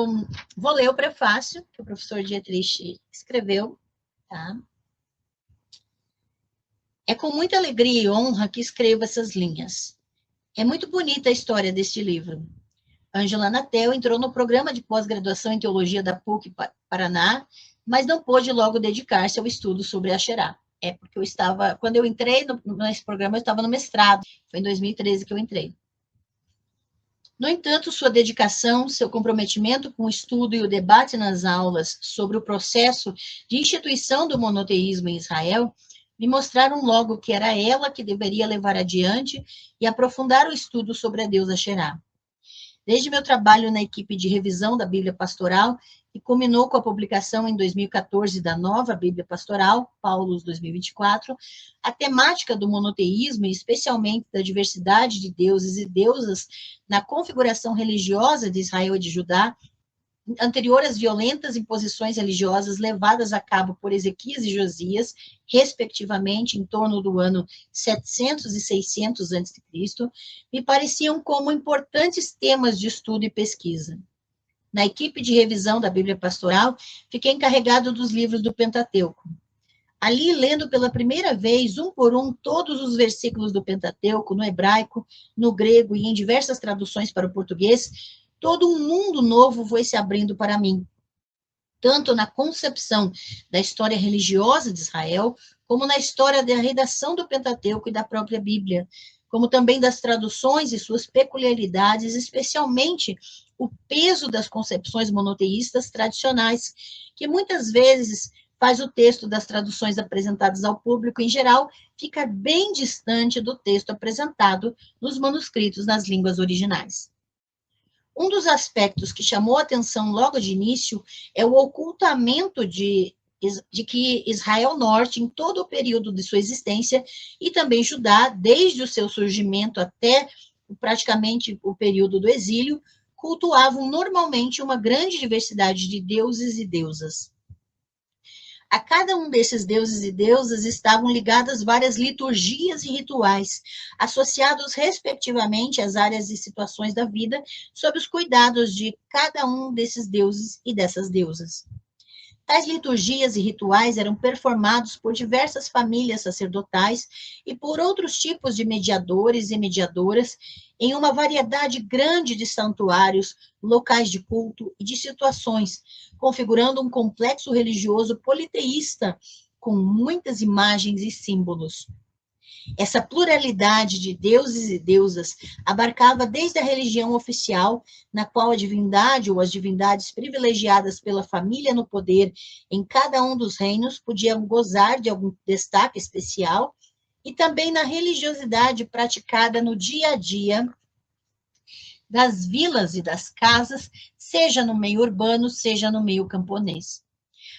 eu vou ler o prefácio que o professor Dietrich escreveu, tá? É com muita alegria e honra que escrevo essas linhas. É muito bonita a história deste livro. Ângela Natel entrou no programa de pós-graduação em teologia da PUC Paraná, mas não pôde logo dedicar-se ao estudo sobre Asherá. É porque quando eu entrei nesse programa, eu estava no mestrado. Foi em 2013 que eu entrei. No entanto, sua dedicação, seu comprometimento com o estudo e o debate nas aulas sobre o processo de instituição do monoteísmo em Israel me mostraram logo que era ela que deveria levar adiante e aprofundar o estudo sobre a deusa Asherá. Desde meu trabalho na equipe de revisão da Bíblia Pastoral, que culminou com a publicação em 2014 da nova Bíblia Pastoral, Paulus 2024, a temática do monoteísmo, e especialmente da diversidade de deuses e deusas na configuração religiosa de Israel e de Judá, anterior às violentas imposições religiosas levadas a cabo por Ezequias e Josias, respectivamente, em torno do ano 700 e 600 a.C., me pareciam como importantes temas de estudo e pesquisa. Na equipe de revisão da Bíblia Pastoral, fiquei encarregado dos livros do Pentateuco. Ali, lendo pela primeira vez, um por um, todos os versículos do Pentateuco, no hebraico, no grego e em diversas traduções para o português, todo um mundo novo foi se abrindo para mim, tanto na concepção da história religiosa de Israel, como na história da redação do Pentateuco e da própria Bíblia, como também das traduções e suas peculiaridades, especialmente o peso das concepções monoteístas tradicionais, que muitas vezes faz o texto das traduções apresentadas ao público em geral ficar bem distante do texto apresentado nos manuscritos nas línguas originais. Um dos aspectos que chamou a atenção logo de início é o ocultamento de que Israel Norte, em todo o período de sua existência, e também Judá, desde o seu surgimento até praticamente o período do exílio, cultuavam normalmente uma grande diversidade de deuses e deusas. A cada um desses deuses e deusas estavam ligadas várias liturgias e rituais, associados respectivamente às áreas e situações da vida, sob os cuidados de cada um desses deuses e dessas deusas. Tais liturgias e rituais eram performados por diversas famílias sacerdotais e por outros tipos de mediadores e mediadoras em uma variedade grande de santuários, locais de culto e de situações, configurando um complexo religioso politeísta com muitas imagens e símbolos. Essa pluralidade de deuses e deusas abarcava desde a religião oficial, na qual a divindade ou as divindades privilegiadas pela família no poder em cada um dos reinos podiam gozar de algum destaque especial, e também na religiosidade praticada no dia a dia das vilas e das casas, seja no meio urbano, seja no meio camponês.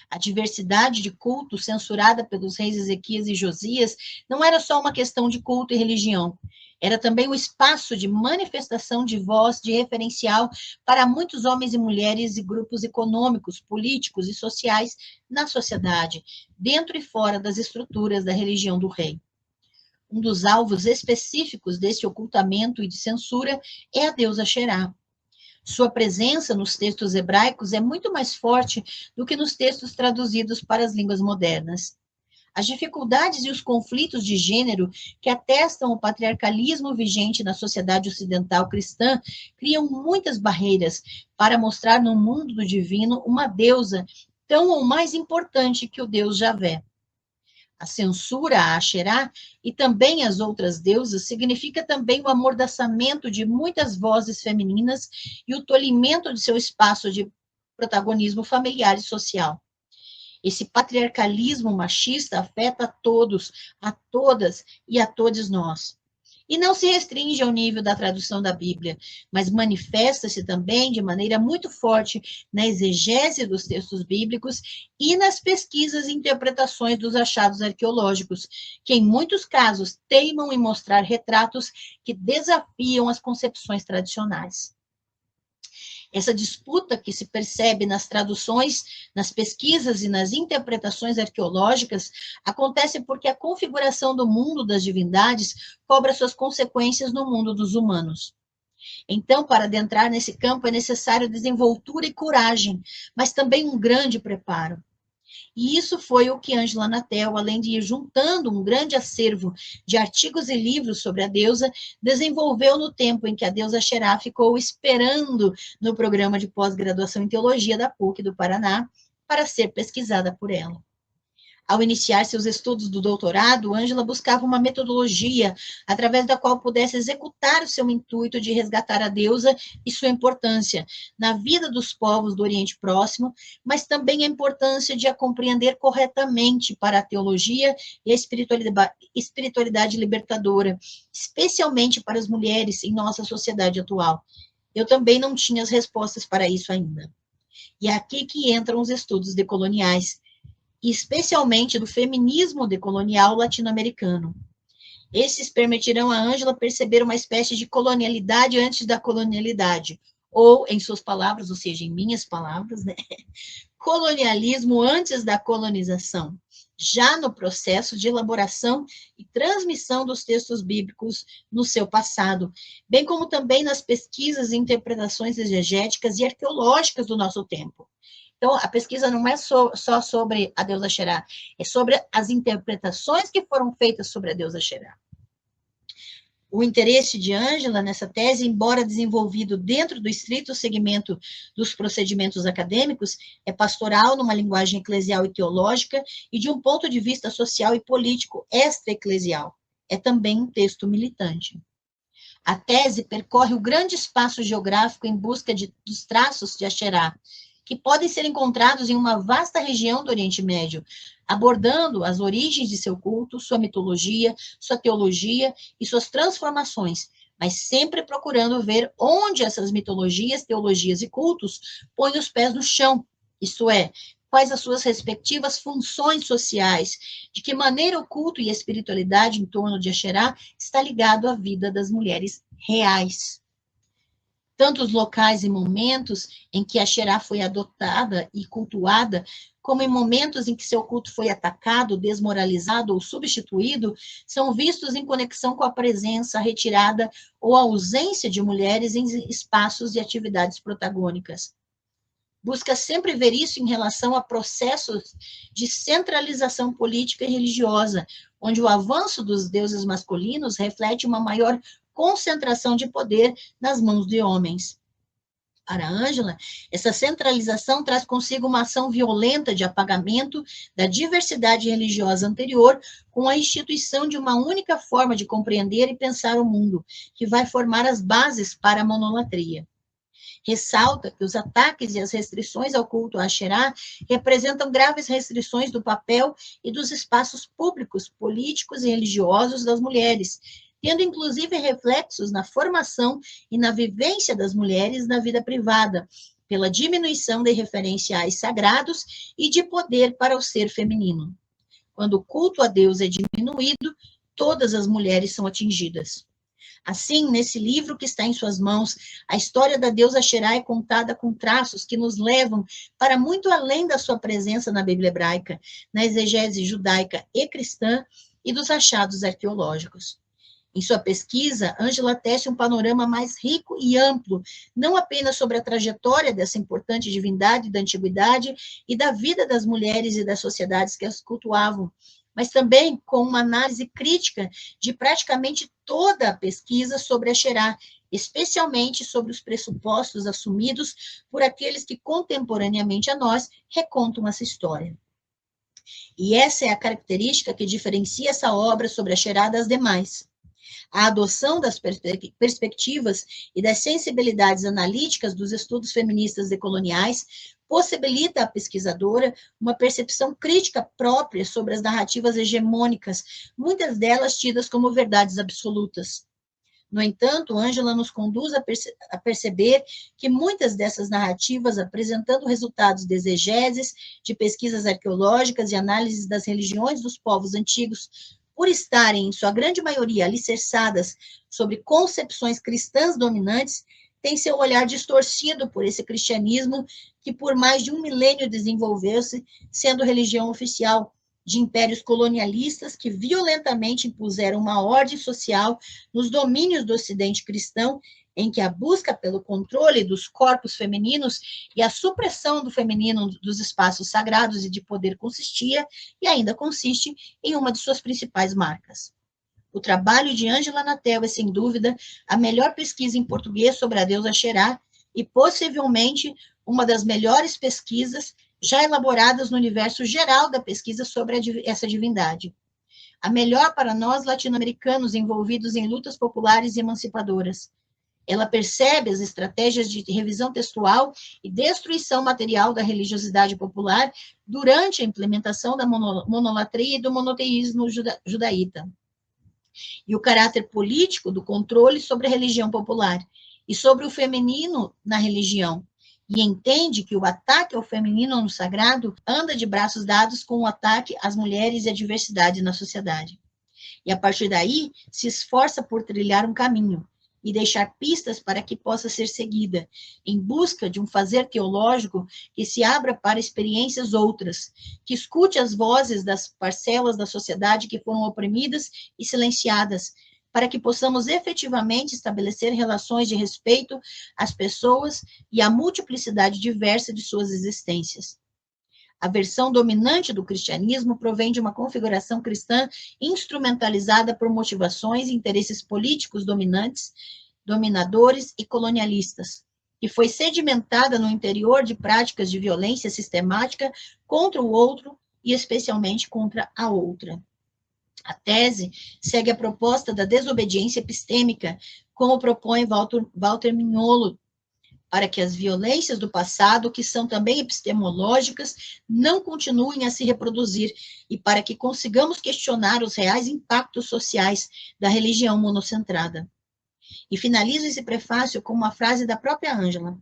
A diversidade de culto censurada pelos reis Ezequias e Josias não era só uma questão de culto e religião, era também o espaço de manifestação de voz, de referencial para muitos homens e mulheres e grupos econômicos, políticos e sociais na sociedade, dentro e fora das estruturas da religião do rei. Um dos alvos específicos desse ocultamento e de censura é a deusa Asherá. Sua presença nos textos hebraicos é muito mais forte do que nos textos traduzidos para as línguas modernas. As dificuldades e os conflitos de gênero que atestam o patriarcalismo vigente na sociedade ocidental cristã criam muitas barreiras para mostrar no mundo do divino uma deusa tão ou mais importante que o Deus Javé. A censura a Asherá e também as outras deusas significa também o amordaçamento de muitas vozes femininas e o tolimento de seu espaço de protagonismo familiar e social. Esse patriarcalismo machista afeta a todos, a todas e a todos nós. E não se restringe ao nível da tradução da Bíblia, mas manifesta-se também de maneira muito forte na exegese dos textos bíblicos e nas pesquisas e interpretações dos achados arqueológicos, que em muitos casos teimam em mostrar retratos que desafiam as concepções tradicionais. Essa disputa que se percebe nas traduções, nas pesquisas e nas interpretações arqueológicas acontece porque a configuração do mundo das divindades cobra suas consequências no mundo dos humanos. Então, para adentrar nesse campo é necessário desenvoltura e coragem, mas também um grande preparo. E isso foi o que Angela Natel, além de ir juntando um grande acervo de artigos e livros sobre a deusa, desenvolveu no tempo em que a deusa Xerá ficou esperando no programa de pós-graduação em teologia da PUC do Paraná para ser pesquisada por ela. Ao iniciar seus estudos do doutorado, Ângela buscava uma metodologia através da qual pudesse executar o seu intuito de resgatar a deusa e sua importância na vida dos povos do Oriente Próximo, mas também a importância de a compreender corretamente para a teologia e a espiritualidade libertadora, especialmente para as mulheres em nossa sociedade atual. Eu também não tinha as respostas para isso ainda. E é aqui que entram os estudos decoloniais, e especialmente do feminismo decolonial latino-americano. Esses permitirão a Ângela perceber uma espécie de colonialidade antes da colonialidade, ou, em suas palavras, ou seja, em minhas palavras, né? Colonialismo antes da colonização, já no processo de elaboração e transmissão dos textos bíblicos no seu passado, bem como também nas pesquisas e interpretações exegéticas e arqueológicas do nosso tempo. Então, a pesquisa não é só sobre a deusa Xerá, é sobre as interpretações que foram feitas sobre a deusa Xerá. O interesse de Ângela nessa tese, embora desenvolvido dentro do estrito segmento dos procedimentos acadêmicos, é pastoral numa linguagem eclesial e teológica e de um ponto de vista social e político extra-eclesial. É também um texto militante. A tese percorre o grande espaço geográfico em busca dos traços de Axerá, que podem ser encontrados em uma vasta região do Oriente Médio, abordando as origens de seu culto, sua mitologia, sua teologia e suas transformações, mas sempre procurando ver onde essas mitologias, teologias e cultos põem os pés no chão, isto é, quais as suas respectivas funções sociais, de que maneira o culto e a espiritualidade em torno de Axerá está ligado à vida das mulheres reais. Tanto os locais e momentos em que a Xerá foi adotada e cultuada, como em momentos em que seu culto foi atacado, desmoralizado ou substituído, são vistos em conexão com a presença, a retirada ou a ausência de mulheres em espaços e atividades protagônicas. Busca sempre ver isso em relação a processos de centralização política e religiosa, onde o avanço dos deuses masculinos reflete uma maior concentração de poder nas mãos de homens. Para Ângela, essa centralização traz consigo uma ação violenta de apagamento da diversidade religiosa anterior com a instituição de uma única forma de compreender e pensar o mundo, que vai formar as bases para a monolatria. Ressalta que os ataques e as restrições ao culto a Axerá representam graves restrições do papel e dos espaços públicos, políticos e religiosos das mulheres, tendo inclusive reflexos na formação e na vivência das mulheres na vida privada, pela diminuição de referenciais sagrados e de poder para o ser feminino. Quando o culto a Deus é diminuído, todas as mulheres são atingidas. Assim, nesse livro que está em suas mãos, a história da deusa Xerá é contada com traços que nos levam para muito além da sua presença na Bíblia hebraica, na exegese judaica e cristã e dos achados arqueológicos. Em sua pesquisa, Ângela tece um panorama mais rico e amplo, não apenas sobre a trajetória dessa importante divindade da antiguidade e da vida das mulheres e das sociedades que as cultuavam, mas também com uma análise crítica de praticamente toda a pesquisa sobre a Xerá, especialmente sobre os pressupostos assumidos por aqueles que contemporaneamente a nós recontam essa história. E essa é a característica que diferencia essa obra sobre a Xerá das demais. A adoção das perspectivas e das sensibilidades analíticas dos estudos feministas decoloniais possibilita à pesquisadora uma percepção crítica própria sobre as narrativas hegemônicas, muitas delas tidas como verdades absolutas. No entanto, Ângela nos conduz a perceber que muitas dessas narrativas, apresentando resultados de exegeses, de pesquisas arqueológicas e análises das religiões dos povos antigos, por estarem, em sua grande maioria, alicerçadas sobre concepções cristãs dominantes, tem seu olhar distorcido por esse cristianismo que por mais de um milênio desenvolveu-se, sendo religião oficial de impérios colonialistas que violentamente impuseram uma ordem social nos domínios do Ocidente cristão em que a busca pelo controle dos corpos femininos e a supressão do feminino dos espaços sagrados e de poder consistia, e ainda consiste, em uma de suas principais marcas. O trabalho de Ângela Natel é, sem dúvida, a melhor pesquisa em português sobre a deusa Xerá e, possivelmente, uma das melhores pesquisas já elaboradas no universo geral da pesquisa sobre essa divindade. A melhor para nós latino-americanos envolvidos em lutas populares e emancipadoras. Ela percebe as estratégias de revisão textual e destruição material da religiosidade popular durante a implementação da monolatria e do monoteísmo judaíta. E o caráter político do controle sobre a religião popular e sobre o feminino na religião, e entende que o ataque ao feminino no sagrado anda de braços dados com o ataque às mulheres e à diversidade na sociedade. E, a partir daí, se esforça por trilhar um caminho e deixar pistas para que possa ser seguida, em busca de um fazer teológico que se abra para experiências outras, que escute as vozes das parcelas da sociedade que foram oprimidas e silenciadas, para que possamos efetivamente estabelecer relações de respeito às pessoas e à multiplicidade diversa de suas existências. A versão dominante do cristianismo provém de uma configuração cristã instrumentalizada por motivações e interesses políticos dominantes, dominadores e colonialistas, que foi sedimentada no interior de práticas de violência sistemática contra o outro e especialmente contra a outra. A tese segue a proposta da desobediência epistêmica, como propõe Walter Mignolo, para que as violências do passado, que são também epistemológicas, não continuem a se reproduzir e para que consigamos questionar os reais impactos sociais da religião monocentrada. E finalizo esse prefácio com uma frase da própria Ângela.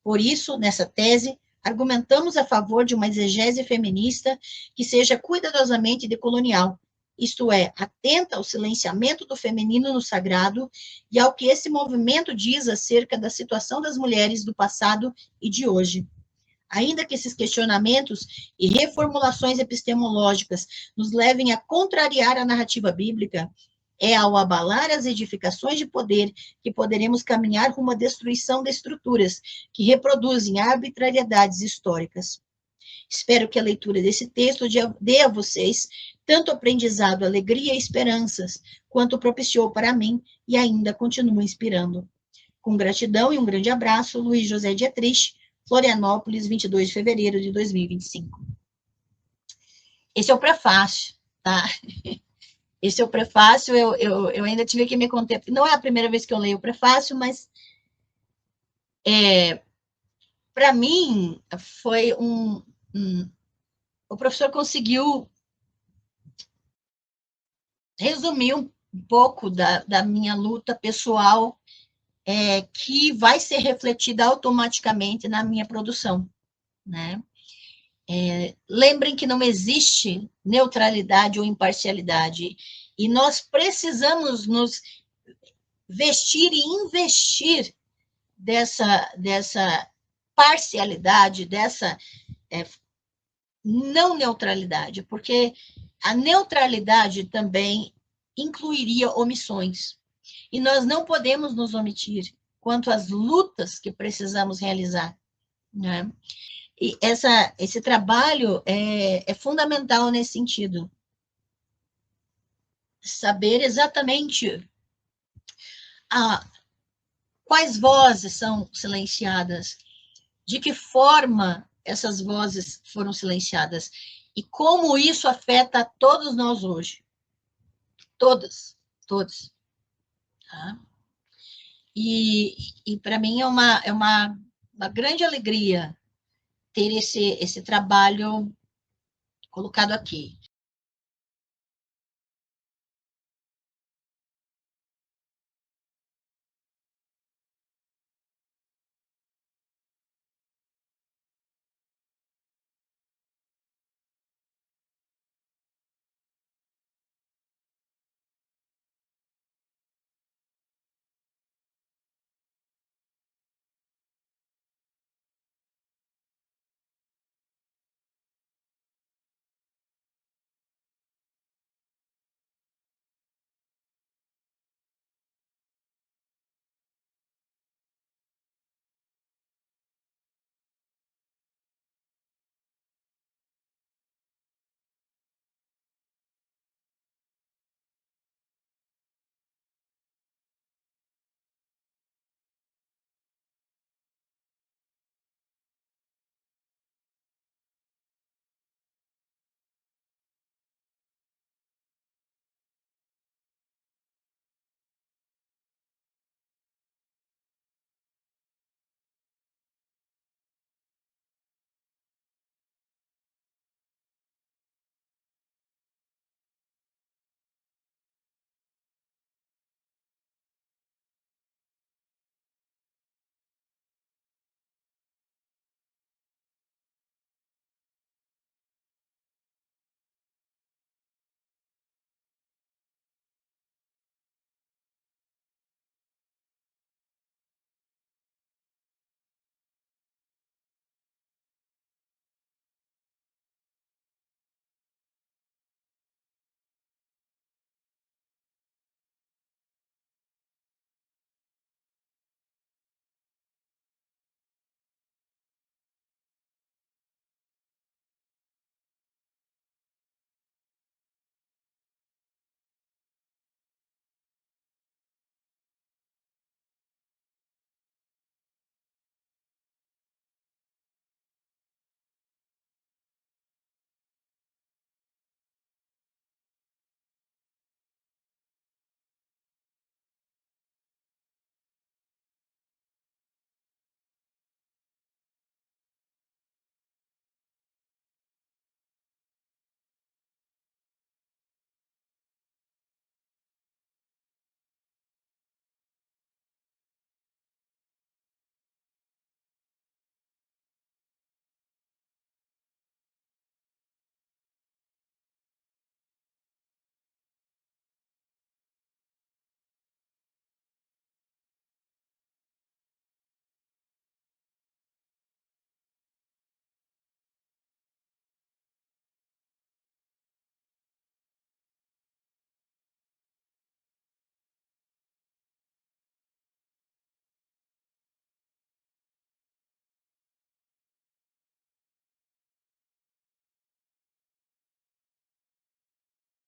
Por isso, nessa tese, argumentamos a favor de uma exegese feminista que seja cuidadosamente decolonial, isto é, atenta ao silenciamento do feminino no sagrado e ao que esse movimento diz acerca da situação das mulheres do passado e de hoje. Ainda que esses questionamentos e reformulações epistemológicas nos levem a contrariar a narrativa bíblica, é ao abalar as edificações de poder que poderemos caminhar rumo à destruição de estruturas que reproduzem arbitrariedades históricas. Espero que a leitura desse texto dê a vocês tanto aprendizado, alegria e esperanças, quanto propiciou para mim e ainda continua inspirando. Com gratidão e um grande abraço, Luiz José Dietrich, Florianópolis, 22 de fevereiro de 2025. Esse é o prefácio, tá? Esse é o prefácio, eu ainda tive que me conter, não é a primeira vez que eu leio o prefácio, mas para mim foi o professor conseguiu resumir um pouco da minha luta pessoal, que vai ser refletida automaticamente na minha produção, né? Lembrem que não existe neutralidade ou imparcialidade, e nós precisamos nos vestir e investir dessa parcialidade, dessa não neutralidade, porque a neutralidade também incluiria omissões, e nós não podemos nos omitir quanto às lutas que precisamos realizar, né? E esse trabalho é fundamental nesse sentido. Saber exatamente quais vozes são silenciadas, de que forma essas vozes foram silenciadas, e como isso afeta todos nós hoje. Todos. Tá? E para mim é uma grande alegria ter esse trabalho colocado aqui.